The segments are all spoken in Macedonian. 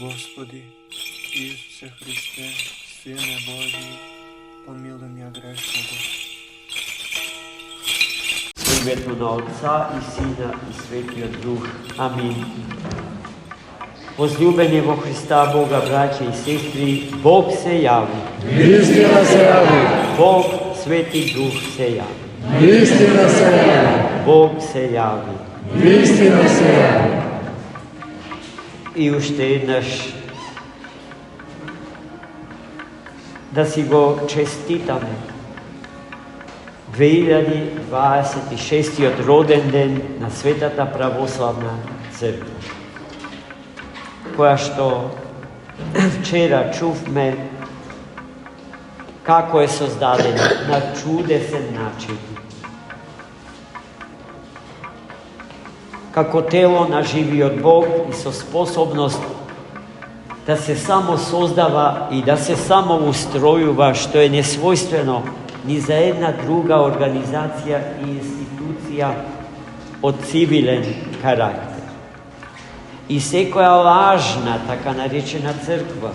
Господи, Исусе Христе, Сине Божи, помилуй меня грешного. В името на Отца и Сина и Светиот Дух. Амин. Возлюбени во Христа Бога, браќа и сестри, Бог се јави. Вистина се јави. Бог, Свети Дух се јави. Вистина се јави. Бог се јави. Вистина се јави. И уште еднаш да си го честитаме 2026-тиот роден ден на Светата Православна Црква, која што вчера чувме како е создадена на чудесен начин. Како тело на живиот Бог и со способност да се само создава и да се само устројува, што е несвојствено ни за една друга организација и институција од цивилен карактер. И секоја лажна, така наречена црква,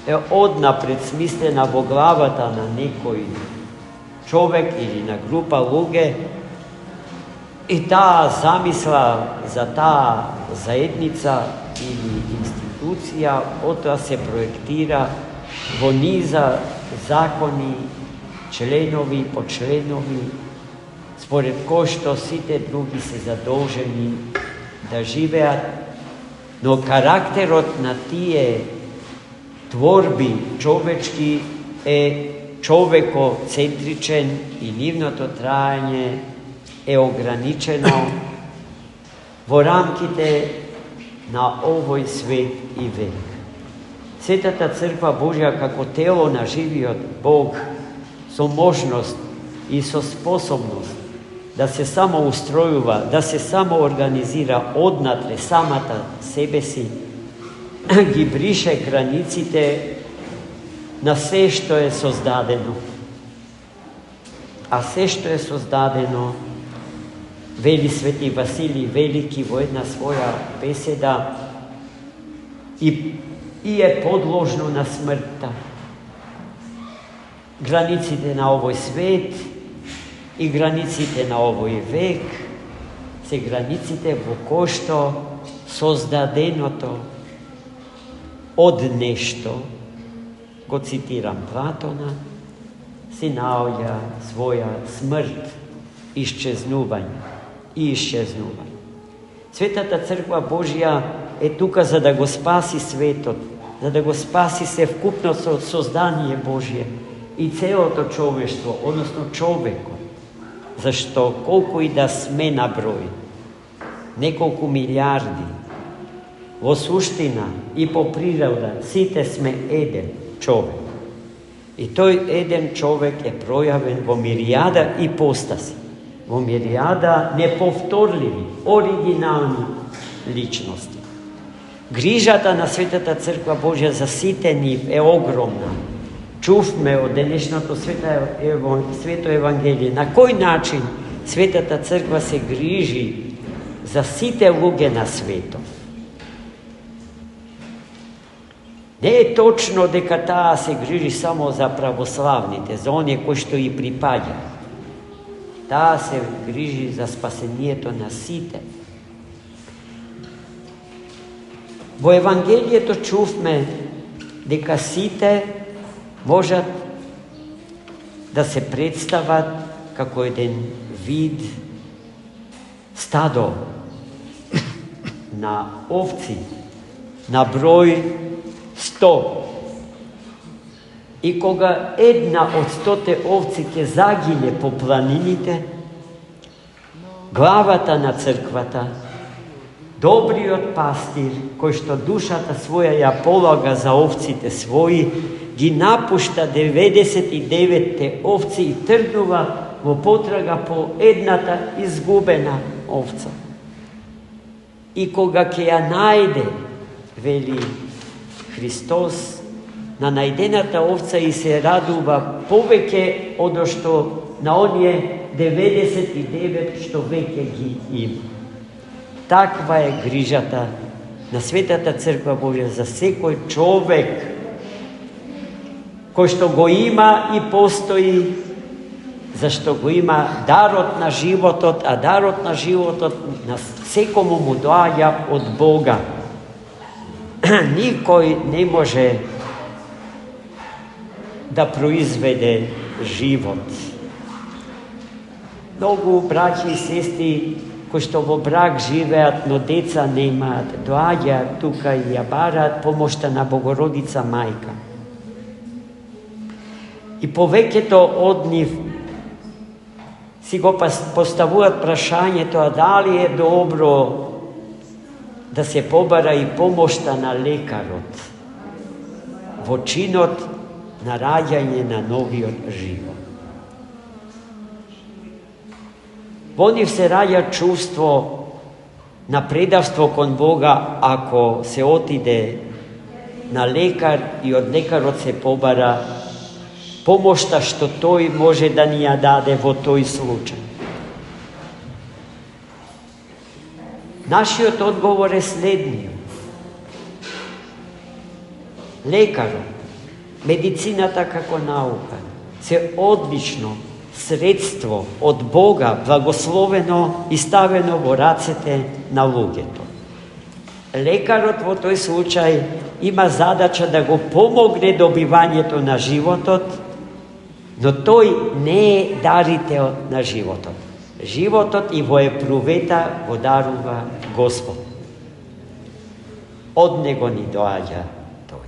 е однапред смислена во главата на некој човек или на група луѓе, и таа замисла за таа заедница или институција отоа се проектира во низа закони, членови по членови, според кој што сите други се задолжени да живеат, но карактерот на тие творби човечки е човекоцентричен и нивното траење е ограничено во рамките на овој свет и век. Светата Црква Божја како тело на живиот Бог со можност и со способност да се самоустројува, да се самоорганизира однатре самата себе си, ги брише границите на се што е создадено. А се што е создадено, вели Свети Василий Велики во една своја беседа, и е подложно на смртта. Границите на овој свет и границите на овој век се границите во кој што создаденото од нешто, го цитирам Платона, си наоѓа своја смрт, исчезнување и исчезнување. Светата Црква Божја е тука за да го спаси светот, за да го спаси севкупното создание Божие и целото човештво, односно човекот. Зашто колку и да сме на број, неколку милиарди, во суштина и по природа сите сме еден човек. И тој еден човек е пројавен во миријада и постаси, во миријада неповторливи, оригинални личности. Грижата на Светата Црква Божја за сите нив е огромна. Чувме од денешното свето Евангелие на кој начин Светата Црква се грижи за сите луѓе на светот. Не е точно дека таа се грижи само за православните, за оние кои што и припаѓа. Таа се грижи за спасението на сите. Во Евангелието чувме дека сите можат да се представат како еден вид стадо на овци, на број 100. И кога една од 100 овци ќе загине по планините, главата на црквата, добриот пастир, кој што душата своја ја полага за овците своји, ги напушта 99 овци и тргнува во потрага по едната изгубена овца. И кога ќе ја најде, вели Христос, на најдената овца и се радува повеќе од што на оние 99 што веќе ги има. Таква е грижата на Светата Црква Божја за секој човек кој што го има и постои, зашто го има дарот на животот, а дарот на животот на секому му доаѓа од Бога. Никој не може да произведе живот. Многу браќи и сестри кои што во брак живеат, но деца немаат, доаѓаат тука и ја бараат помошта на Богородица Мајка. И повеќето од нив си го поставуваат прашањето, а дали е добро да се побара и помошта на лекарот во чинот на раѓање на новиот живот. Во нив се раѓа чувство на предавство кон Бога ако се отиде на лекар и од лекарот се побара помошта што тој може да ни ја даде во тој случај. Нашиот одговор е следниот. Лекарот, медицината како наука, се одлично средство од Бога, благословено и ставено во рацете на луѓето. Лекарот во тој случај има задача да го помогне добивањето на животот, но тој не е дарител на животот. Животот и во епрувета го дарува Господ. Од него ни доаѓа тој.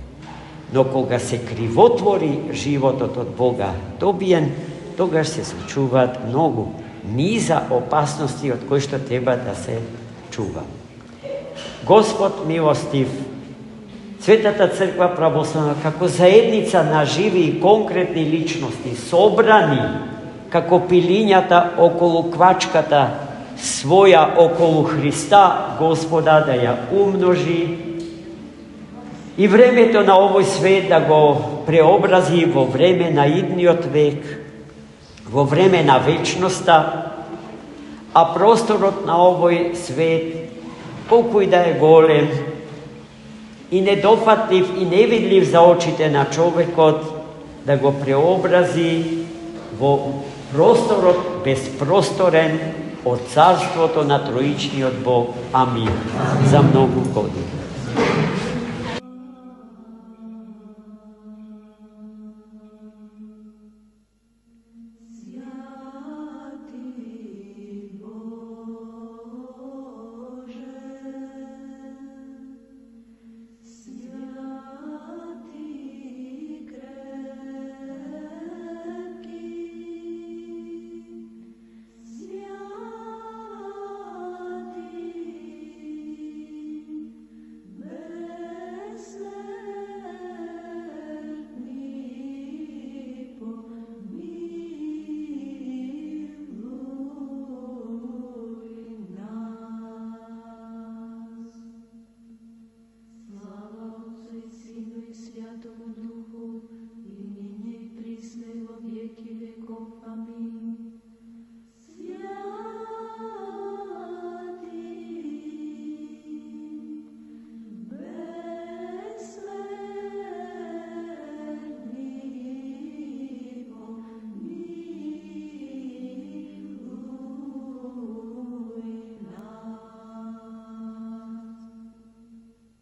Но кога се кривотвори животот од Бога добиен, тогаш се случуваат многу низа опасности од кои што треба да се чува. Господ милостив, Светата Црква православна како заедница на живи и конкретни личности, собрани како пилињата околу квачката своја околу Христа, Господа да ја умножи и времето на овој свет да го преобрази во време на идниот век, во време на вечноста, а просторот на овој свет, колку и да е голем и недофатлив и невидлив за очите на човекот, да го преобрази во просторот безпросторен од царството на троичниот Бог. Амин. За многу години.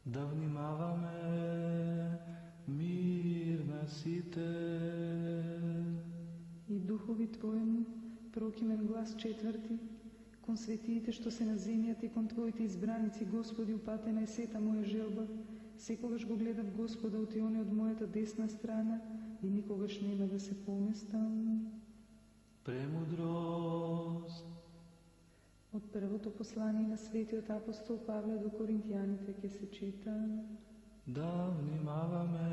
Да внимаваме, мир на сите. И духови Твоему, прокимен глас четврти, кон светиите што се на земјата и кон Твоите избраници, Господи, упатена е сета моја желба, секогаш го гледав Господа отионе од мојата десна страна и никогаш нема да се поместам. Премудрост. Од првото послание на светиот апостол Павле до Коринтијаните ќе се чита. Да внимаваме.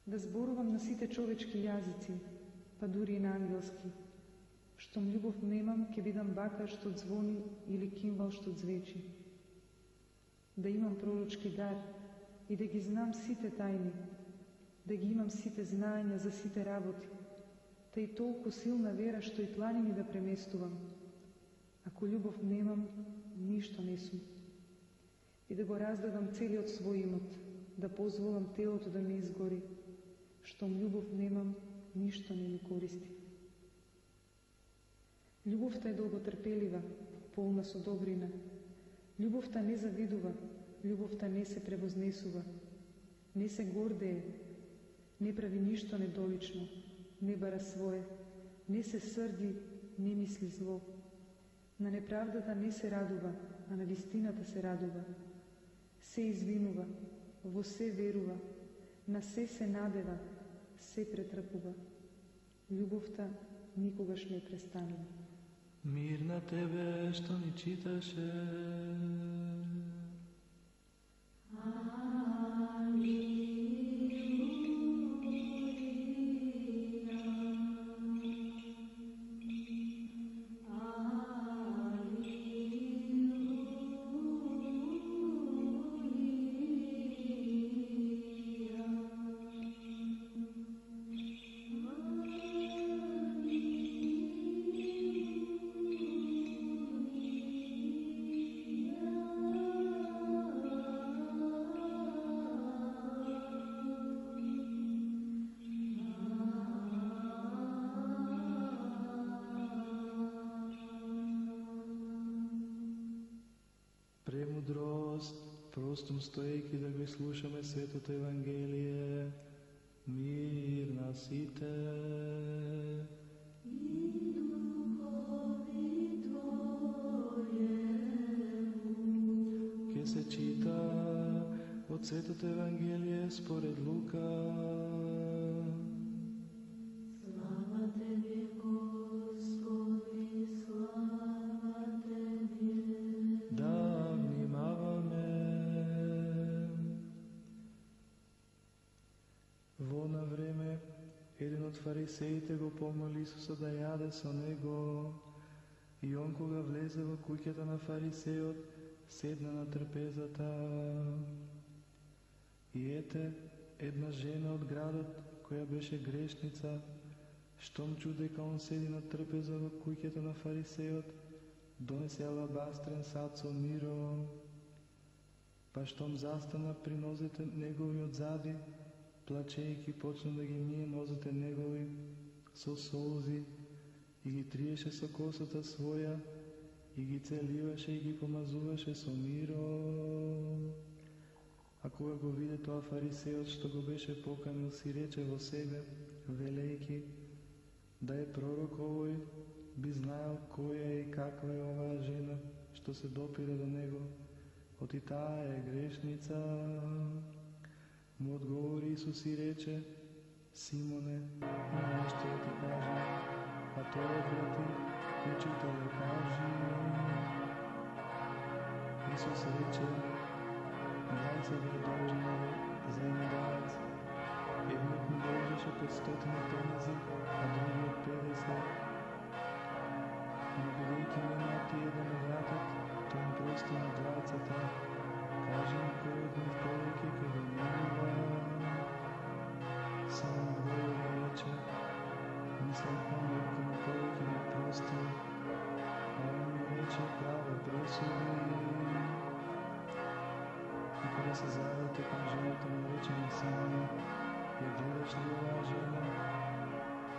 Да зборувам на сите човечки јазици, па дури и на ангелски. Штом љубов немам, ќе бидам бакар што звони или кимвал што звечи. Да имам пророчки дар и да ги знам сите тајни, да ги имам сите знаења за сите работи, та и толку силна вера што и планини да преместувам. Ако љубов немам, ништо не сум. И да го раздадам целиот свој имот, да позволам телото да ми изгори. Штом љубов немам, ништо не ми користи. Љубовта е долготрпелива, полна со добрина. Љубовта не завидува, љубовта не се превознесува, не се гордее, не прави ништо недолично, не бара свое, не се срди, не мисли зло. На неправдата не се радува, а на вистината се радува. Се извинува, во се верува, на се надева, се претрпува. Љубовта никогаш не престанува. Мир на тебе што ни читаше. Премудрост, простом стоејќи да го слушаме Светото Евангелие, мир на сите. Ке се чита од Светото Евангелие според Лука. Фарисеите го помоли Исуса да јаде со него, и он кога влезе во куќата на фарисеот, седна на трпезата. И ете, една жена од градот, која беше грешница, штом чу дека он седи на трпеза во куќата на фарисеот, донесе алабастрен сад со миро, па штом застана при нозете негови одзади, плачејќи почна да ги мие нозете негови со солзи и ги триеше со косата своја и ги целиваше и ги помазуваше со миро. А кога го виде тоа фарисеот што го беше поканил, си рече во себе, велејќи, да е пророк овој, би знаел која е и каква е оваа жена што се допира до него, оти таа е грешница. Му одговори Исус и рече, Симоне, има нешто да ти кажам, а тој одврати, учителе, кажи. Исус рече, 20 вредовжнари за еднодавац. Едниот му должеше 500 пенази, а другиот 50. Но бидејќи нема тие да му вратат, тој им прости на 20-та. Кажи ми кој од нив повеќе ке го милува. Само одговори и рече, мислам оној кој му повеќе ми прости. А он ми рече, право пресуди. И кога се заврте кон жената му рече на Симона, ја гледаш ли оваа жена?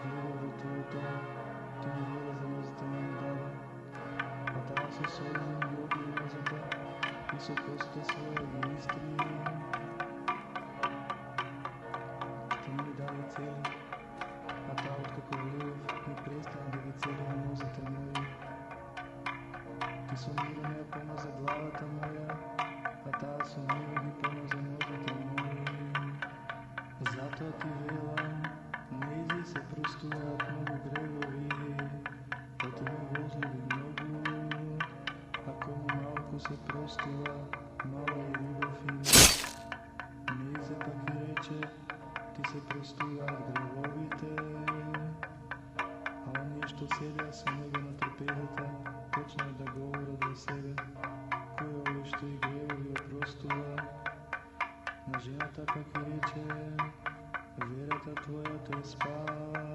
Гледав во твоето, ти ми вода за нозите не ми даде, а таа со солзи ми оби нозите и со косите своја ги истри. Ти ми даде цели, а таа откако влегов не престана да ги цели нозите мои. Ти со миро не ја помаза главата моја, а таа со миро ги помаза нозите мои. Затоа ти велам, нејзи се простуваат многу гревови, оти ме возлюби многу, а кому малку се простува, мала и љубов има. Нејзе пак и рече, ти се простуваат гревовите, а оние што седеа со него на трпезата, почнаа да говорат во себе, кој е овој што и гревови опростува. На жената пак и рече, верата твоја те спаси.